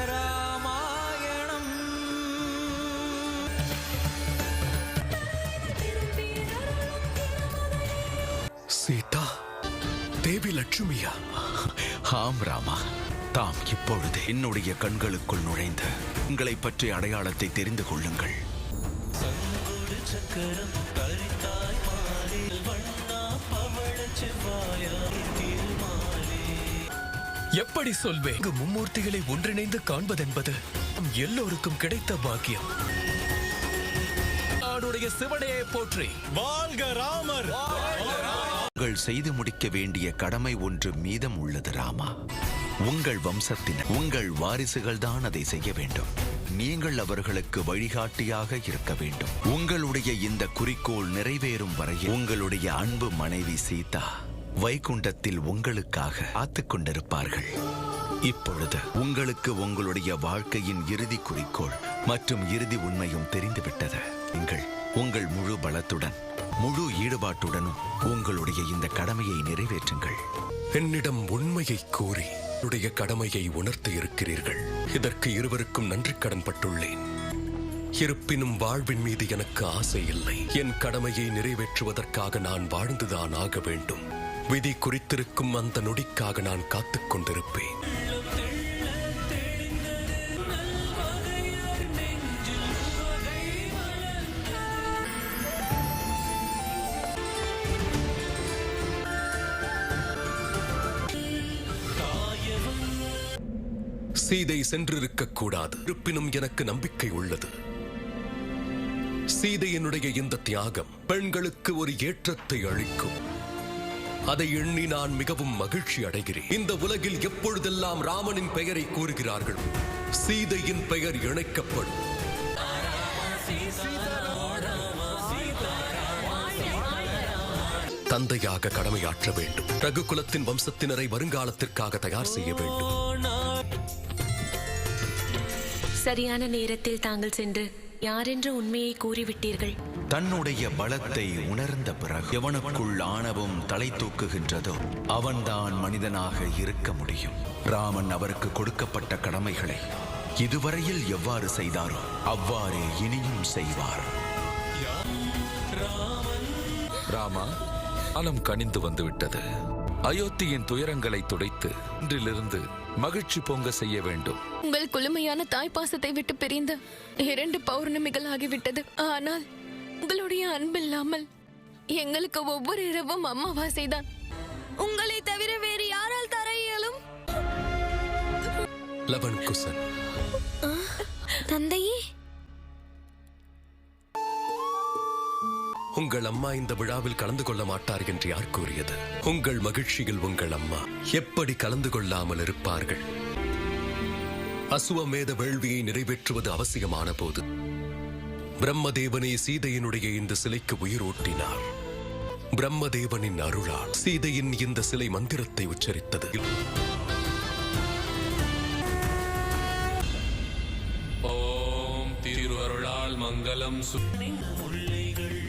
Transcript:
ராமாயணம். சீதா தேவி லட்சுமியா? ஆம் ராமா, தாம் இப்பொழுது என்னுடைய கண்களுக்குள் நுழைந்த உங்களை பற்றிய அடையாளத்தை தெரிந்து கொள்ளுங்கள். எப்படி சொல்வேன்? இங்கு மும்மூர்த்திகளை ஒன்றிணைந்து காண்பதென்பது எல்லோருக்கும் கிடைத்த பாக்கியம். நாடுடைய சிவனையை போற்றி. வாழ்க ராமர்! உங்கள் செய்து முடிக்க வேண்டிய கடமை ஒன்று மீதம் உள்ளது ராமா. உங்கள் வம்சத்தினர், உங்கள் வாரிசுகள் தான் அதை செய்ய வேண்டும். நீங்கள் அவர்களுக்கு வழிகாட்டியாக இருக்க வேண்டும். உங்களுடைய இந்த குறிக்கோள் நிறைவேறும் வரையில் உங்களுடைய அன்பு மனைவி சீதா வைகுண்டத்தில் உங்களுக்காக காத்துக் கொண்டிருப்பார்கள். இப்பொழுது உங்களுக்கு உங்களுடைய வாழ்க்கையின் இறுதி குறிக்கோள் மற்றும் இறுதி உண்மையும் தெரிந்துவிட்டது. நீங்கள் உங்கள் முழு பலத்துடன் முழு ஈடுபாட்டுடனும் உங்களுடைய இந்த கடமையை நிறைவேற்றுங்கள். என்னிடம் உண்மையை கூறி என்னுடைய கடமையை உணர்த்தி இருக்கிறீர்கள். இதற்கு இருவருக்கும் நன்றி கடன் பட்டுள்ளேன். இருப்பினும் வாழ்வின் மீது எனக்கு ஆசை இல்லை. என் கடமையை நிறைவேற்றுவதற்காக நான் வாழ்ந்துதான் ஆக வேண்டும். விதி குறித்திருக்கும் அந்த நொடிக்காக நான் காத்துக் கொண்டிருப்பேன். சீதை சென்றிருக்க கூடாது. இருப்பினும் எனக்கு நம்பிக்கை உள்ளது. சீதையினுடைய இந்த தியாகம் பெண்களுக்கு ஒரு ஏற்றத்தை அளிக்கும். அதை எண்ணி நான் மிகவும் மகிழ்ச்சி அடைகிறேன். இந்த உலகில் எப்பொழுதெல்லாம் ராமனின் பெயரை கூறுகிறார்கள், சீதையின் பெயர் இணைக்கப்படும். தந்தையாக கடமையாற்ற வேண்டும். ரகுகுலத்தின் வம்சத்தினரை வருங்காலத்திற்காக தயார் செய்ய வேண்டும். சரியான நேரத்தில் தாங்கள் சென்று யாரென்ற உண்மையை கூறிவிட்டீர்கள். தன்னுடைய பலத்தை உணர்ந்த பிறகு எவனுக்குள் ஆணவம் தலை தூக்குகின்றதோ அவன்தான் மனிதனாக இருக்க முடியும். ராமன் அவருக்கு கொடுக்கப்பட்ட கடமைகளை இதுவரையில் எவ்வாறு செய்தாரோ அவ்வாறே இனியும் செய்வார். ராமா, காலம் கனிந்து வந்துவிட்டது. அயோத்தியின் துயரங்களை துடைத்து இன்றிலிருந்து மகிழ்ச்சி பொங்க செய்ய வேண்டும். உங்கள் குளுமையான தாய்ப்பாசத்தை விட்டு பிரிந்து 2 பௌர்ணமிகள் ஆகிவிட்டது. ஆனால் உங்களுடைய அன்பில்லாமல் எங்களுக்கு ஒவ்வொரு இரவும் அமாவாசைதான். உங்களை தவிர வேறு யாரால் தர இயலும்? லவன் குசன். தந்தையே, உங்கள் அம்மா இந்த விழாவில் கலந்து கொள்ள மாட்டார் என்று யார் கூறியது? உங்கள் மகிழ்ச்சியில் உங்கள் அம்மா எப்படி கலந்து கொள்ளாமல் இருப்பார்கள்? அசுவமேத வேள்வியை நிறைவேற்றுவது அவசியமான போது பிரம்மதேவனே சீதையினுடைய இந்த சிலைக்கு உயிரூட்டினார். பிரம்மதேவனின் அருளால் சீதையின் இந்த சிலை மந்திரத்தை உச்சரித்தது. ஓம் திருவருளால் மங்களம். முல்லைகள்